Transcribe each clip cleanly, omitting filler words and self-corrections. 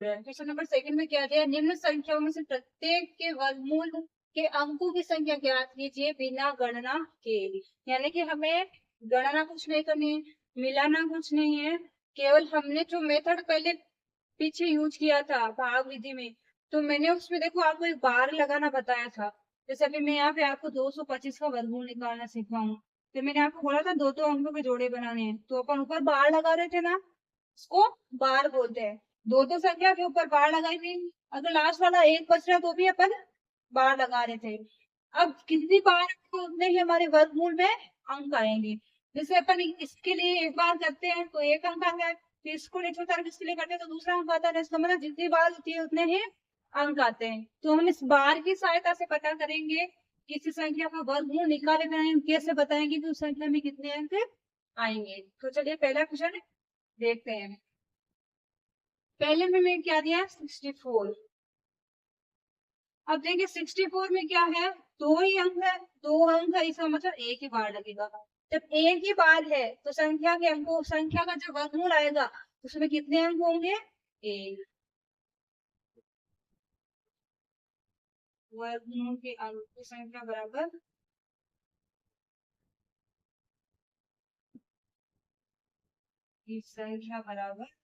Question number second में क्या दिया, निम्न संख्याओं में से प्रत्येक के वर्गमूल के अंकों की संख्या ज्ञात कीजिए बिना गणना के। यानी कि हमें गणना कुछ नहीं करनी है, मिलाना कुछ नहीं है, केवल हमने जो मेथड पहले पीछे यूज किया था भाग विधि में, तो मैंने उसमें देखो आपको एक बार लगाना बताया था। जैसे अभी मैं यहाँ पे आपको 225 का वर्गमूल निकालना सिखाऊं, तो मैंने आपको बोला था दो दो अंकों के जोड़े बनाने हैं, तो अपन ऊपर बार लगा रहे थे ना, इसको बार बोलते हैं। दो दो संख्या के ऊपर बार लगाई थी, अगर लास्ट वाला एक बच रहा तो भी अपन बार लगा रहे थे। अब कितनी बार उतने ही हमारे वर्गमूल में अंक आएंगे। जैसे अपन इसके लिए एक बार करते हैं तो एक अंक आता है, फिर इसको नेक्स्ट तारीख इसके लिए करते हैं तो दूसरा अंक आता है। इसका मतलब जितनी बार होती है उतने ही अंक आते हैं। तो हम इस बार की सहायता से पता करेंगे किसी संख्या का वर्गमूल निकाले बिना हम कैसे बताएंगे कि उस संख्या में कितने अंक आएंगे। तो चलिए पहला क्वेश्चन देखते हैं। पहले में मैं क्या दिया 64। अब देखिए 64 में क्या है, दो ही अंक है, दो अंक है, इसका मतलब एक ही बार लगेगा। जब एक ही बार है तो संख्या के अंकों, संख्या का जब वर्गमूल आएगा उसमें कितने अंक होंगे, एक। वर्गमूल के अंक की संख्या बराबर की संख्या बराबर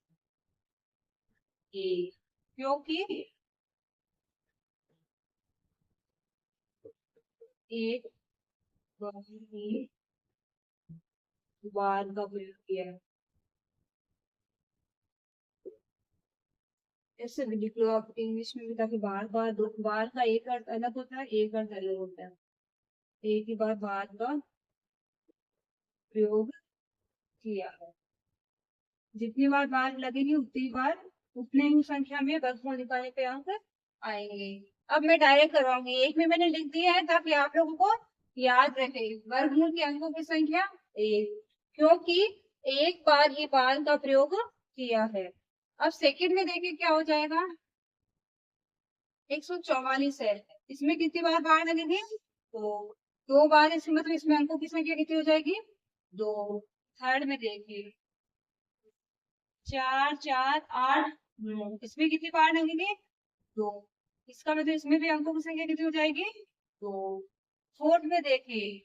एक, क्योंकि एक बार का प्रयोग किया है। ऐसे भी लिख लो आप इंग्लिश में भी, ताकि बार बार दो बार का एक अर्थ अलग होता है, एक अर्थ अलग होता है। एक ही बार का प्रयोग किया है, जितनी बार लगेगी उतनी बार उतने ही संख्या में वर्गमूल निकालने पे अंक आएंगे। अब मैं डायरेक्ट करवाऊंगी, एक में मैंने लिख दिया है ताकि आप लोगों को याद रहे। वर्गमूल के अंकों की संख्या एक, क्योंकि एक बार ही बार का प्रयोग किया है। अब सेकंड में देखिए क्या हो जाएगा, 144 है, इसमें कितनी बार बार लगेगी, तो दो बार, इसमें मतलब इसमें अंकों की संख्या कितनी हो जाएगी, दो। थर्ड में देखिए 4 4 8 9, इसमें कितनी बार लगेंगे, दो। इसका मतलब इसमें भी अंकों की संख्या कितनी हो जाएगी, दो। फोर्थ में देखिए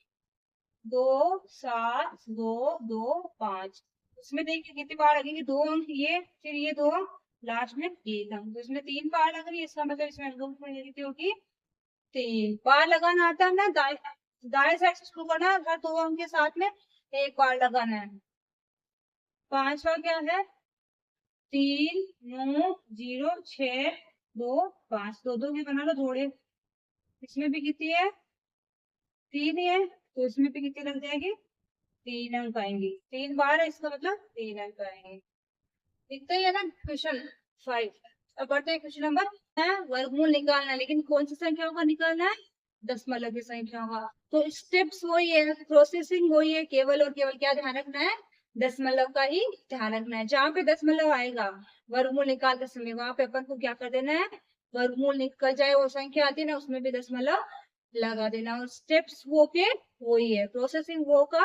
2 7 2 2 5, इसमें देखिए कितनी बार लगेंगे, दो अंक ये, फिर ये दो, लास्ट में एक अंक, तो इसमें तीन बार लग रही है। इसका मतलब इसमें अंकों की संख्या कितनी होगी, तीन बार लगाना आता है ना, दाएं साइड से शुरू करना, हर दो अंक के साथ में एक बार लगाना है। पांचवा क्या है, 3 9 0 6 2 5, दो दो के बना लो जोड़े, इसमें भी कितनी है, तीन ही है, तो इसमें भी कितनी लग जाएगी, तीन अंक आएंगे। तीन बार है, इसका मतलब तीन अंक आएंगे। दिखता ही है ना क्वेश्चन 5। अब बढ़ते हैं क्वेश्चन नंबर है, वर्गमूल निकालना है, लेकिन कौन सी संख्याओं का निकालना है, दशमलव की संख्याओं का। तो स्टेप्स वही है, प्रोसेसिंग वही है, केवल और केवल क्या ध्यान रखना है, दशमलव का ही ध्यान रखना है। जहां पे दशमलव आएगा वर्गमूल निकालते समय, वहां पे अपन को क्या कर देना है, वर्गमूल निकल जाए वो संख्या आती है ना, उसमें भी दशमलव लगा देना। और स्टेप्स वो के वही है, प्रोसेसिंग वो का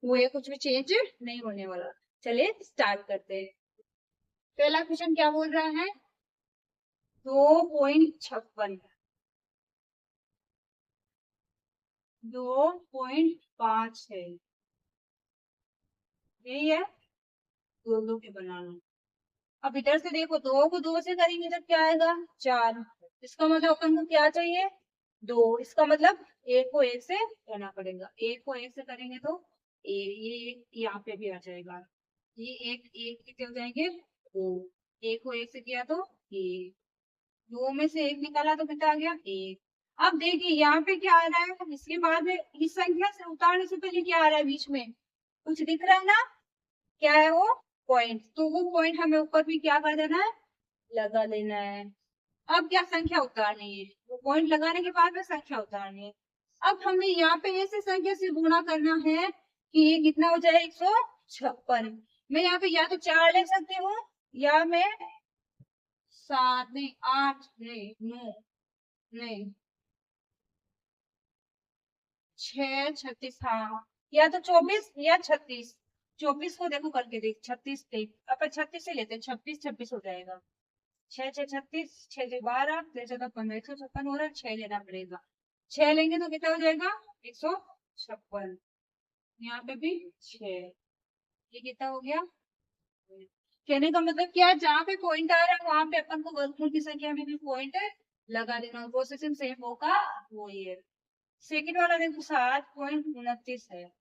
वो है, कुछ भी चेंज नहीं होने वाला। चलिए स्टार्ट करते हैं। पहला क्वेश्चन क्या बोल रहा है, 2.56, 2.5 है, यही है, दो दो के बनाना। अब इधर से देखो, दो को दो से करेंगे तो क्या आएगा, चार। इसका मतलब अपन को क्या चाहिए, दो। इसका मतलब एक को एक से करना पड़ेगा, एक को एक से करेंगे तो ये एक यहाँ पे भी आ जाएगा, ये एक एक कितने हो जाएंगे, दो। एक को एक से किया तो एक, दो में से एक निकाला तो कितना आ गया, एक। अब देखिए यहाँ पे क्या आ रहा है, इसके बाद में इस संख्या से उतारने से पहले क्या आ रहा है, बीच में कुछ दिख रहा है ना, क्या है वो, पॉइंट। तो वो पॉइंट हमें ऊपर भी क्या कर देना है, लगा देना है। अब क्या संख्या उतारनी है, वो पॉइंट लगाने के बाद में संख्या उतारनी है। अब हमें यहाँ पे ऐसे संख्या से गुणा करना है कि ये कितना हो जाए, 156। मैं यहाँ पे या तो चार ले सकती हूँ, या मैं सात नहीं, आठ नहीं, नौ नहीं, 6 36, हाँ, या तो 24 या 36। 24 को देखो करके देख, 36 देख, अपन 36 से लेते हैं, 26 26 हो जाएगा। छह छह 36, 6 6 12, 6 14 15, 156 हो रहा है, 6 लेना पड़ेगा। 6 लेंगे तो कितना हो जाएगा? 156। यहाँ पे भी 6, ये कितना हो गया? कहने का मतलब क्या, जहाँ पे पॉइंट आ रहा है वहां पे अपन को वर्गमूल की संख्या में भी पॉइंट लगा देना, प्रोसेसिंग सेम होगा वो ये। सेकंड वाला देखो 7.29 है,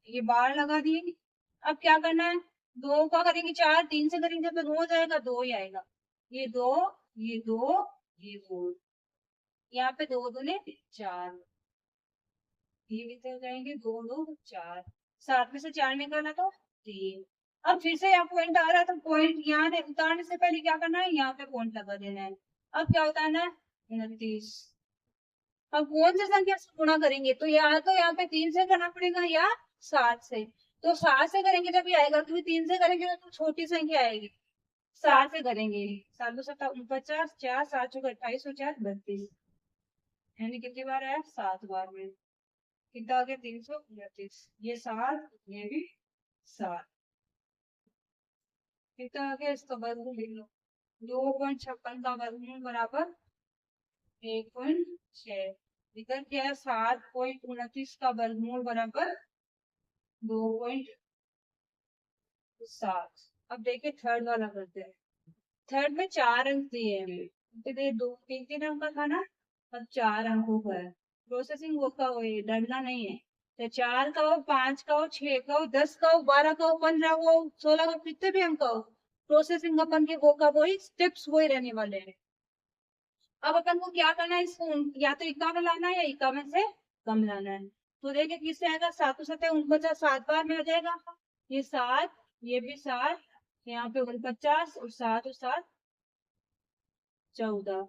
ये बार लगा दिए। अब क्या करना है, दो का करेंगे 4, 3 से करेंगे तो 2 हो जाएगा, 2 ही आएगा। ये 2, ये 2, ये 2, यहाँ पे 2 दूने 4, ये कितने हो जाएंगे? 2 2 4, 7 में से 4 निकालना तो 3। अब फिर से यहाँ पॉइंट आ रहा है तो पॉइंट यहाँ उतारने से पहले क्या करना है, यहाँ पे पॉइंट लगा देना है। अब क्या उतारना है? 29। अब कौन सी संख्या से गुणा करेंगे, तो यहाँ पे 3 से करना पड़ेगा या 7 से। तो 7 से करेंगे जब ये आएगा, क्योंकि 3 से करेंगे तो छोटी संख्या आएगी। 7 से करेंगे, 7 2 7 49, 4 7 चौके 28 और 4 32, यानी कितनी बार आया? 7 बार में। कितना आ गया? 329। ये 7, ये भी 7, कितना आ गया? इसका वर्गमूल लिख लो, 2.56 का वर्गमूल बराबर 1.6। इधर क्या है? 7.29 का वर्गमूल बराबर 2.7। अब देखिए थर्ड वाला करते हैं। थर्ड में 4 अंक दिए हैं, तो 2 3 3 अंक का था ना, अब 4 अंकों का है। प्रोसेसिंग वो का हो, डरना नहीं है। तो 4 का हो, 5 का हो, 6 का हो, 10 का हो, 12 का हो, 15 का हो, 16 का, कितने भी अंक का हो, प्रोसेसिंग अपन के वो का वही स्टेप्स वही रहने वाले हैं। अब अपन को क्या करना है, इसको या तो 51 लाना है या 51 से कम लाना है। तो देखिए किससे आएगा? 7 7 49, 7 बार में आ जाएगा। ये 7, ये भी 7, यहाँ पे 49 और 7 और 7 14,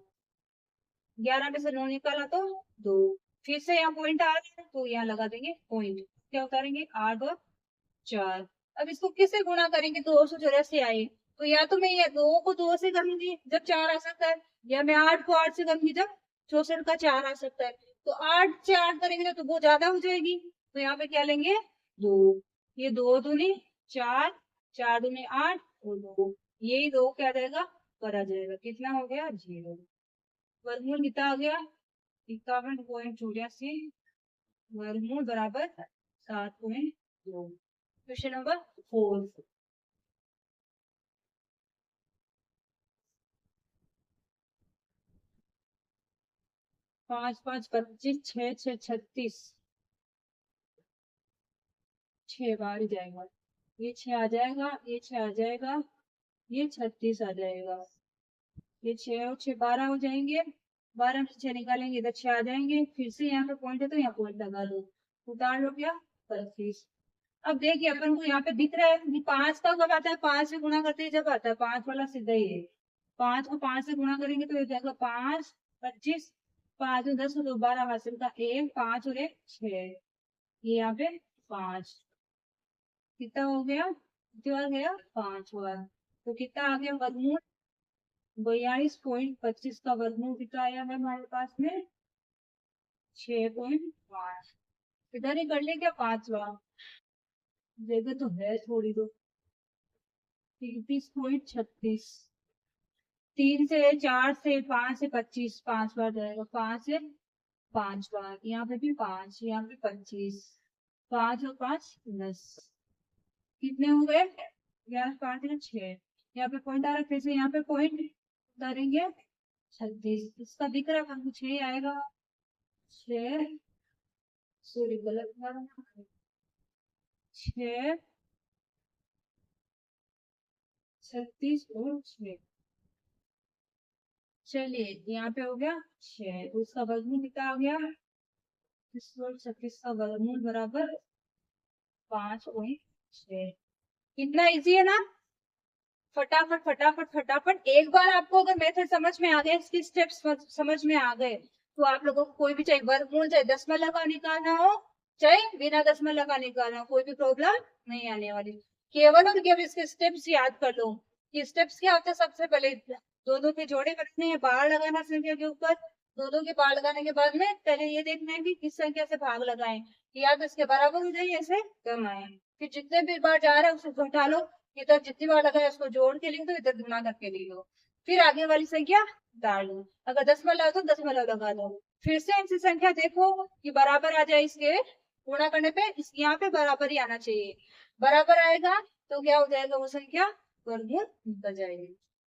11 में से 9 निकाला तो 2। फिर से यहाँ पॉइंट आ रहा है तो यहाँ लगा देंगे पॉइंट। क्या उतारेंगे? 8 और 4। अब इसको किससे गुणा करेंगे? 284 आए, तो या तो मैं ये 2 को 2 से करूंगी जब 4 आ सकता है, या मैं 8 को 8 से करूंगी जब 64 का 4 आ सकता है। तो 8 से 8 करेंगे तो वो ज्यादा हो जाएगी, तो यहाँ पे क्या लेंगे? 2। ये 2 दूनी 4, 4 दूनी 8 और 2, यही 2 क्या रहेगा? पर आ जाएगा। कितना हो गया? 0। वर्गमूल कितना आ गया? 51.84, वर्गमूल बराबर 7.2। Question number 4। 5 5 25, 6 6 36, 6 बार ही जाएगा। ये 6 आ जाएगा, ये 6 आ जाएगा, ये 36 आ जाएगा, ये 6 और 6 12 हो जाएंगे, 12 में से 6 निकालेंगे इधर 6 आ जाएंगे। फिर से यहाँ पे पॉइंट है तो यहाँ पॉइंट लगा लो, उतार लो क्या? 25। अब देखिए अपन को यहाँ पे दिख रहा है 5 का कब आता है? 5 से गुणा करते ही जब आता है, 5 वाला सीधा ही है। 5 को 5 से गुणा करेंगे तो ये जाएगा 5 25, 5 और 10 और 12 हासिल का 1, 5 और 1 6, ये यहाँ पे 5। कितना हो गया? कितना आ गया? 5 बार। तो कितना आ गया वर्गमूल? 42.25 का वर्गमूल कितना आया है हमारे पास में? 6.5। इधर ही कर ले क्या? 5 बार जगह तो है थोड़ी, तो 33.36। 3 से 4 से 5 से 25, 5 बार जाएगा, 5 से 5 बार, यहाँ पे भी 5, यहाँ पे 25, 5 और 5 10, कितने हो गए? 11 5 या 6। यहाँ पे पॉइंट आ रहा है, फिर से यहाँ पे पॉइंट उतारेंगे 36, इसका दिख रहा है हमको 6 आएगा। 6, सॉरी गलत हुआ, 6 36 और 6। चलिए यहाँ पे हो गया 6, तो इसका वर्गमूल कितना आ गया? 36 का वर्गमूल बराबर 5.6। कितना इजी है ना? फटाफट फटाफट फटाफट, एक बार आपको अगर मेथड समझ में आ गए, इसके स्टेप्स समझ में आ गए, तो आप लोगों को कोई भी चाहे वर्गमूल चाहे दशमलव का निकालना हो चाहे बिना दशमलव का निकालना हो, कोई भी प्रॉब्लम नहीं आने वाली। केवल और केवल इसके स्टेप्स याद कर लो कि स्टेप्स क्या होते हैं। सबसे पहले दोनों के जोड़े करने हैं, बाढ़ लगाना संख्या के ऊपर, दोनों के बाढ़ लगाने के बाद में पहले ये देखना है कि किस संख्या से भाग लगाएं, कि या तो इसके बराबर हो जाए ऐसे कम आए। फिर जितने भी बार जा रहा है उसे घटा लो, इधर जितनी बार लगा है उसको जोड़ के लिख दो, इधर गुणा करके लिख लो। फिर आगे वाली संख्या डाल दो, अगर दशमलव लगाओ तो दशमलव लगा दो। फिर से इनसे संख्या देखो कि बराबर आ जाए, इसके गुणा करने पे यहाँ पे बराबर ही आना चाहिए। बराबर आएगा तो क्या हो जाएगा, वो संख्या वर्गमूल निकल जाएगी।